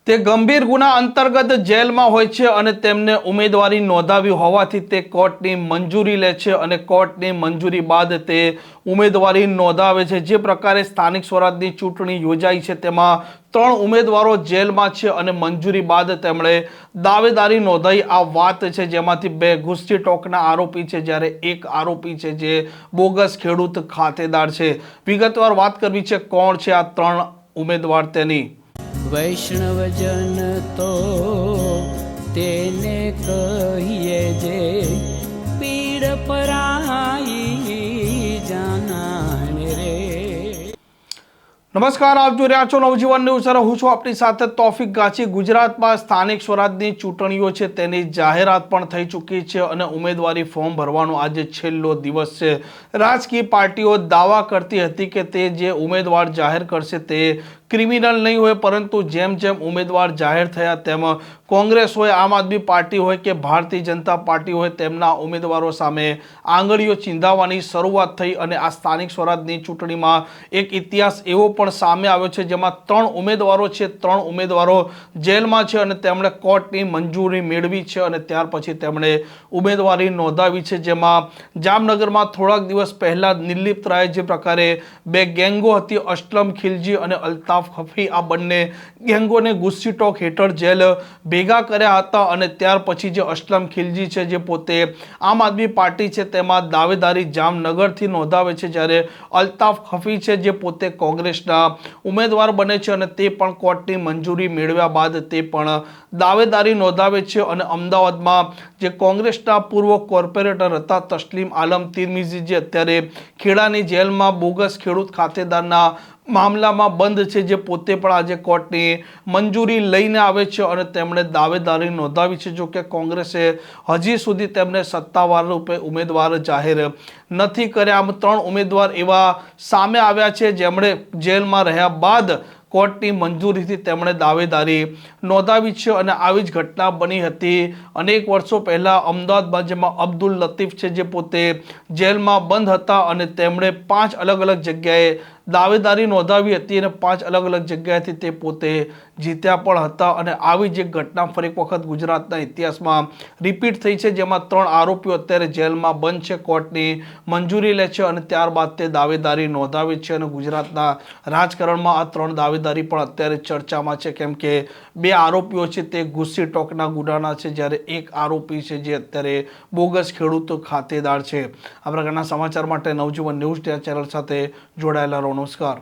તે ગંભીર ગુના અંતર્ગત જેલમાં હોય છે અને તેમને ઉમેદવારી નોંધાવી હોવાથી તે કોર્ટની મંજૂરી લે છે અને કોર્ટની મંજૂરી બાદ તે ઉમેદવારી નોંધાવે છે। જે પ્રકારે સ્થાનિક સ્વરાજની ચૂંટણી યોજાઈ છે તેમાં 3 ઉમેદવારો જેલમાં છે અને મંજૂરી બાદ તેમણે દાવેદારી નોંધાઈ આ વાત છે, જેમાંથી 2 ઘૂસથી ટોકના આરોપી છે જ્યારે 1 આરોપી છે જે બોગસ ખેડૂત ખાતેદાર છે। વિગતવાર વાત કરવી છે કોણ છે આ 3 ઉમેદવાર તેની। વૈષ્ણવજન તો તેને કહીએ જે પીડ પરાઈ જાનાને રે। નમસ્કાર, આપ જોઈ રહ્યા છો નવજીવન ન્યૂઝ અને હું છું આપની સાથે તોફિક ગાચી। ગુજરાતમાં સ્થાનિક સ્વરાજની ચૂંટણીઓ છે તેની જાહેરાત પણ થઈ ચૂકી છે અને ઉમેદવારી ફોર્મ ભરવાનો આજે છેલ્લો દિવસ છે। રાજકીય પાર્ટીઓ દાવા કરતી હતી કે તે જે ઉમેદવાર જાહેર કરશે તે ક્રિમિનલ નહીં હોય, પરંતુ જેમ જેમ ઉમેદવાર જાહેર થયા તેમ કોંગ્રેસ હોય, આમ આદમી પાર્ટી હોય કે ભારતીય જનતા પાર્ટી હોય, તેમના ઉમેદવારો સામે આંગળીઓ ચીંધાવવાની શરૂઆત થઈ અને આ સ્થાનિક સ્વરાજની ચૂંટણીમાં એક ઇતિહાસ એવો પણ સામે આવ્યો છે જેમાં 3 ઉમેદવારો છે, 3 ઉમેદવારો જેલમાં છે અને તેમણે કોર્ટની મંજૂરી મેળવી છે અને ત્યાર પછી તેમણે ઉમેદવારી નોંધાવી છે। જેમાં જામનગરમાં થોડાક દિવસ પહેલા નિર્લિપ્ત રાય જે પ્રકારે 2 ગેંગો હતી, અસલમ ખિલજી અને અલ્તાફ હફી, આ બંને ગેંગોને ગુસ્સી ટોક હેઠળ જેલ ભેગા કર્યા હતા અને ત્યાર પછી જે અસલમ ખિલજી છે જે પોતે આમ આદમી પાર્ટી છે તેમાં દાવેદારી જામનગરથી નોંધાવે છે, જ્યારે અલ્તાફ હફી છે જે પોતે કોંગ્રેસના ઉમેદવાર બને છે અને તે પણ કોર્ટની મંજૂરી મેળવ્યા બાદ તે પણ દાવેદારી નોંધાવે છે અને અમદાવાદમાં જે કોંગ્રેસના પૂર્વ કોર્પોરેટર હતા તસ્લીમ આલમ તિરમિઝી જે અત્યારે ખેડાની જેલમાં બોગસ ખેડૂત ખાતેદારના મામલામાં બંધ છે, જે પોતે પણ આજે કોર્ટની મંજૂરી લઈને આવે છે અને તેમણે દાવેદારી નોંધાવી છે। જો કે કોંગ્રેસે હજી સુધી તેમને સત્તાવાર રૂપે ઉમેદવાર જાહેર નથી કર્યા। આમ 3 ઉમેદવાર એવા સામે આવ્યા છે જેમણે જેલમાં રહ્યા બાદ કોર્ટની મંજૂરીથી તેમણે દાવેદારી નોંધાવી છે અને આવી જ ઘટના બની હતી અનેક વર્ષો પહેલા અમદાવાદમાં, જેમાં અબ્દુલ લતીફ છે જે પોતે જેલમાં બંધ હતા અને તેમણે 5 અલગ અલગ જગ્યાએ દાવેદારી નોંધાવી હતી અને 5 અલગ અલગ જગ્યાએથી તે પોતે જીત્યા પણ હતા અને આવી જ એક ઘટના ફરી એક વખત ગુજરાતના ઇતિહાસમાં રિપીટ થઈ છે, જેમાં 3 આરોપીઓ અત્યારે જેલમાં બંધ છે, કોર્ટની મંજૂરી લે છે અને ત્યારબાદ તે દાવેદારી નોંધાવે છે અને ગુજરાતના રાજકારણમાં આ 3 દાવેદારી પણ અત્યારે ચર્ચામાં છે, કેમ કે 2 આરોપીઓ છે તે ગુસ્સી ટોકના ગુનાના છે, જ્યારે 1 આરોપી છે જે અત્યારે બોગસ ખેડૂત ખાતેદાર છે। આ પ્રકારના સમાચાર માટે નવજીવન ન્યૂઝ ચેનલ સાથે જોડાયેલા રહો। નમસ્કાર।